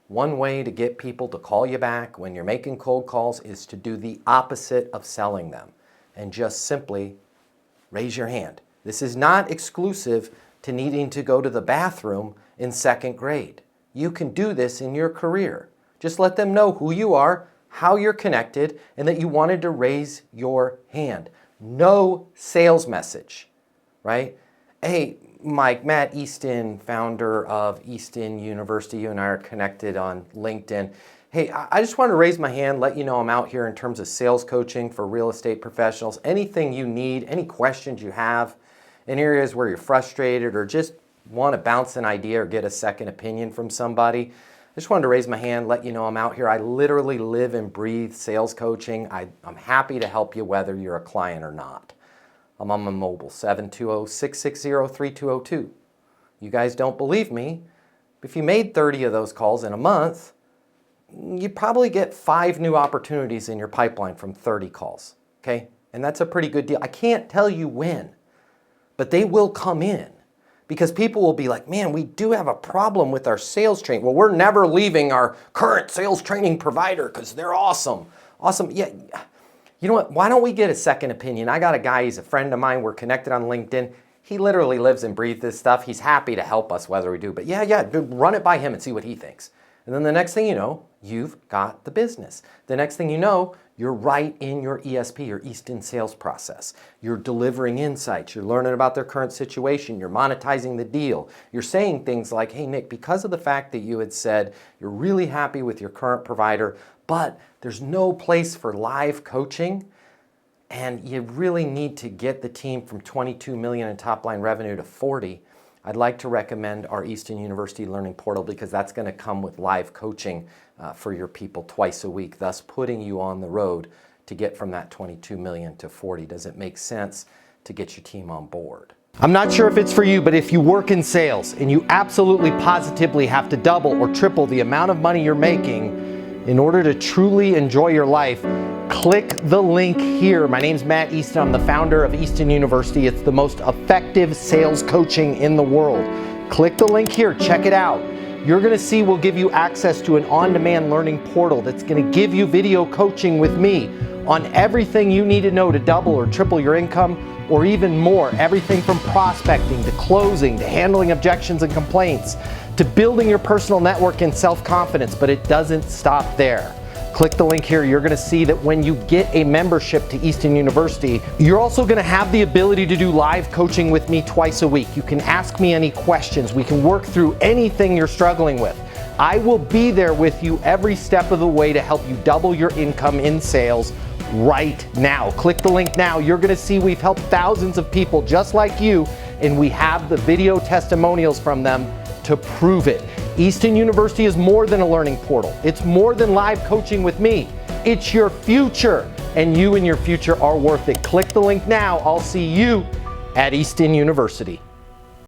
One way to get people to call you back when you're making cold calls is to do the opposite of selling them and just simply raise your hand. This is not exclusive to needing to go to the bathroom in second grade. You can do this in your career. Just let them know who you are, how you're connected, and that you wanted to raise your hand. No sales message, right? Hey, Mike, Matt Easton, founder of Easton University. You and I are connected on LinkedIn. Hey, I just wanted to raise my hand, let you know I'm out here in terms of sales coaching for real estate professionals. Anything you need, any questions you have in areas where you're frustrated or just want to bounce an idea or get a second opinion from somebody, I just wanted to raise my hand, let you know I'm out here. I literally live and breathe sales coaching. I'm happy to help you whether you're a client or not. I'm on my mobile, 720-660-3202. You guys don't believe me. If you made 30 of those calls in a month, you'd probably get 5 new opportunities in your pipeline from 30 calls, okay? And that's a pretty good deal. I can't tell you when, but they will come in because people will be like, man, we do have a problem with our sales training. Well, we're never leaving our current sales training provider because they're awesome. Awesome, yeah. You know what, why don't we get a second opinion? I got a guy, he's a friend of mine, we're connected on LinkedIn. He literally lives and breathes this stuff. He's happy to help us whether we do, but yeah, run it by him and see what he thinks. And then the next thing you know, you've got the business. The next thing you know, you're right in your ESP, your Easton sales process. You're delivering insights. You're learning about their current situation. You're monetizing the deal. You're saying things like, hey, Nick, because of the fact that you had said you're really happy with your current provider, but there's no place for live coaching, and you really need to get the team from 22 million in top line revenue to 40, I'd like to recommend our Easton University Learning Portal because that's going to come with live coaching for your people twice a week, thus putting you on the road to get from that 22 million to 40. Does it make sense to get your team on board? I'm not sure if it's for you, but if you work in sales and you absolutely positively have to double or triple the amount of money you're making in order to truly enjoy your life, click the link here. My name's Matt Easton. I'm the founder of Easton University. It's the most effective sales coaching in the world. Click the link here, check it out. You're gonna see we'll give you access to an on-demand learning portal that's gonna give you video coaching with me on everything you need to know to double or triple your income or even more. Everything from prospecting to closing to handling objections and complaints to building your personal network and self-confidence, but it doesn't stop there. Click the link here. You're gonna see that when you get a membership to Easton University, you're also gonna have the ability to do live coaching with me twice a week. You can ask me any questions. We can work through anything you're struggling with. I will be there with you every step of the way to help you double your income in sales right now. Click the link now. You're gonna see we've helped thousands of people just like you, and we have the video testimonials from them to prove it. Easton University is more than a learning portal. It's more than live coaching with me. It's your future, and you and your future are worth it. Click the link now. I'll see you at Easton University.